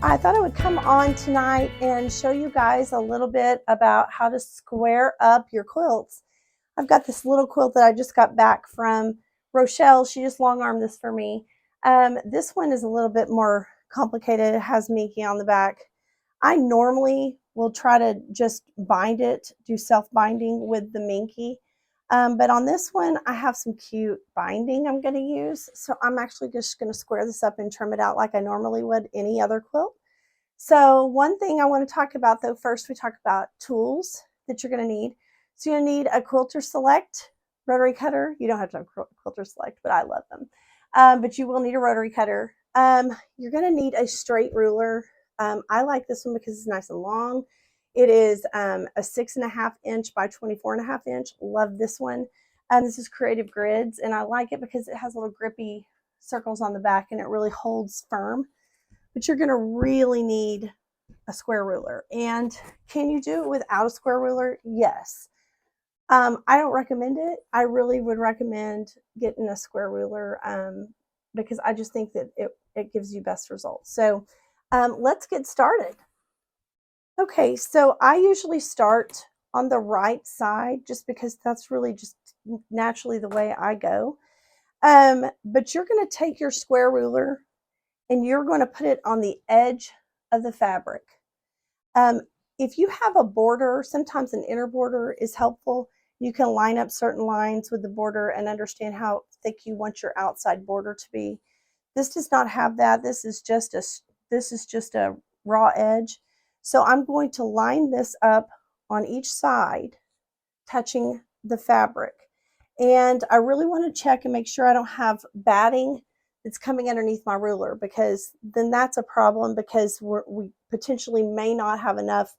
I thought I would come on tonight and show you guys a little bit about how to square up your quilts. I've got this little quilt that I just got back from Rochelle. She just long armed this for me. This one is a little bit more complicated. It has Minky on the back. I normally will try to just bind it, do self-binding with the Minky. But on this one, I have some cute binding I'm going to use. So I'm actually just going to square this up and trim it out like I normally would any other quilt. So one thing I want to talk about though, first we talk about tools that you're going to need. So you'll need a Quilter Select rotary cutter. You don't have to have Quilter Select, but I love them. But you will need a rotary cutter. You're going to need a straight ruler. I like this one because it's nice and long. It is a 6.5 inch by 24.5 inch. Love this one. This is Creative Grids, and I like it because it has little grippy circles on the back and it really holds firm. But you're going to really need a square ruler. And can you do it without a square ruler? Yes. I don't recommend it. I really would recommend getting a square ruler because I just think that it gives you best results. So let's get started. Okay, so I usually start on the right side just because that's really just naturally the way I go. But you're going to take your square ruler and you're going to put it on the edge of the fabric. If you have a border, sometimes an inner border is helpful. You can line up certain lines with the border and understand how thick you want your outside border to be. This does not have that. This is just a raw edge. So I'm going to line this up on each side, touching the fabric. And I really want to check and make sure I don't have batting that's coming underneath my ruler, because then that's a problem, because we potentially may not have enough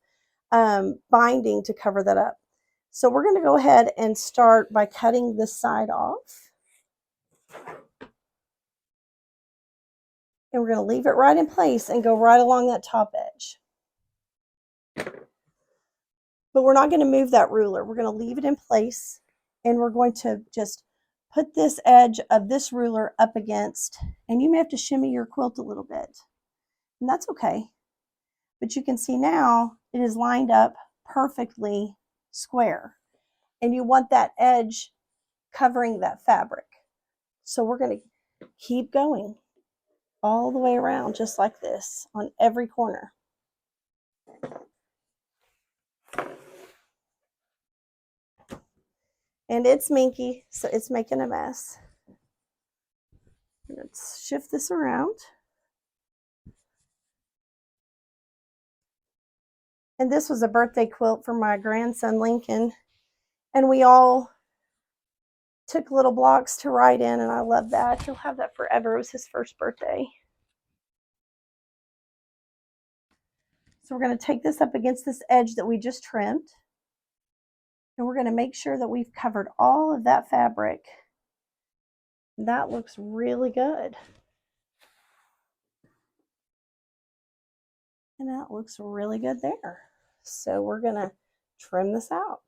binding to cover that up. So we're going to go ahead and start by cutting this side off. And we're going to leave it right in place and go right along that top edge. But we're not going to move that ruler. We're going to leave it in place, and we're going to just put this edge of this ruler up against, and you may have to shimmy your quilt a little bit, and that's okay. But you can see now it is lined up perfectly square, and you want that edge covering that fabric. So we're going to keep going all the way around just like this on every corner. And it's Minky, so it's making a mess. Let's shift this around. And this was a birthday quilt for my grandson Lincoln, and we all took little blocks to write in, and I love that. He'll have that forever. It was his first birthday. So we're going to take this up against this edge that we just trimmed, and we're going to make sure that we've covered all of that fabric. That looks really good. And that looks really good there. So we're going to trim this out.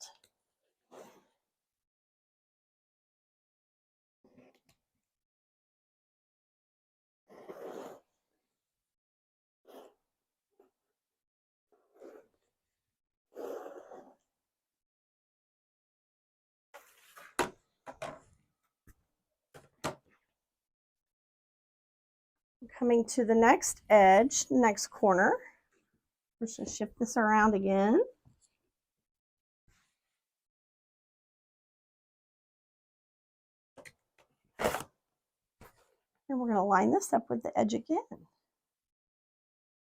Coming to the next edge, next corner. We're just going to shift this around again. And we're going to line this up with the edge again.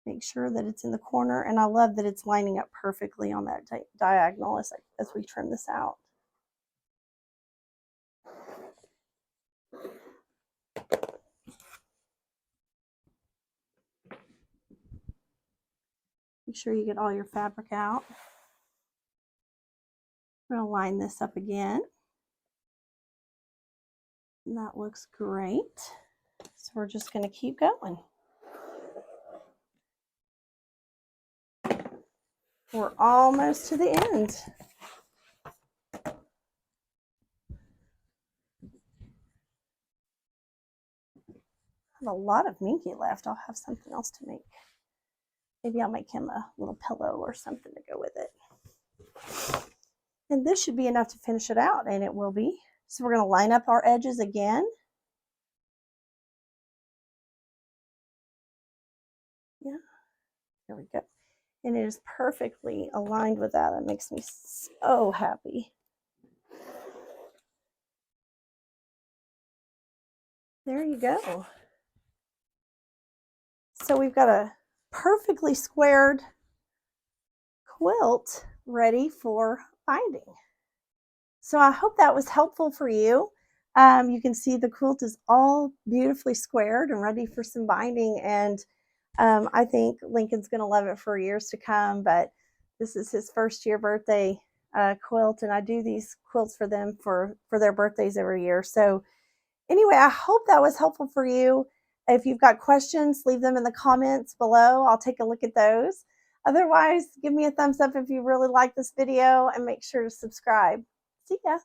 Make sure that it's in the corner, and I love that it's lining up perfectly on that diagonal as we trim this out. Make sure you get all your fabric out. I'm going to line this up again. And that looks great. So we're just going to keep going. We're almost to the end. I have a lot of Minky left. I'll have something else to make. Maybe I'll make him a little pillow or something to go with it. And this should be enough to finish it out, and it will be. So we're going to line up our edges again. Yeah, there we go. And it is perfectly aligned with that. That makes me so happy. There you go. So we've got a perfectly squared quilt ready for binding. So I hope that was helpful for you. You can see the quilt is all beautifully squared and ready for some binding. And I think Lincoln's going to love it for years to come. But this is his first year birthday quilt, and I do these quilts for them for their birthdays every year. So anyway, I hope that was helpful for you. If you've got questions, leave them in the comments below. I'll take a look at those. Otherwise, give me a thumbs up if you really like this video and make sure to subscribe. See ya.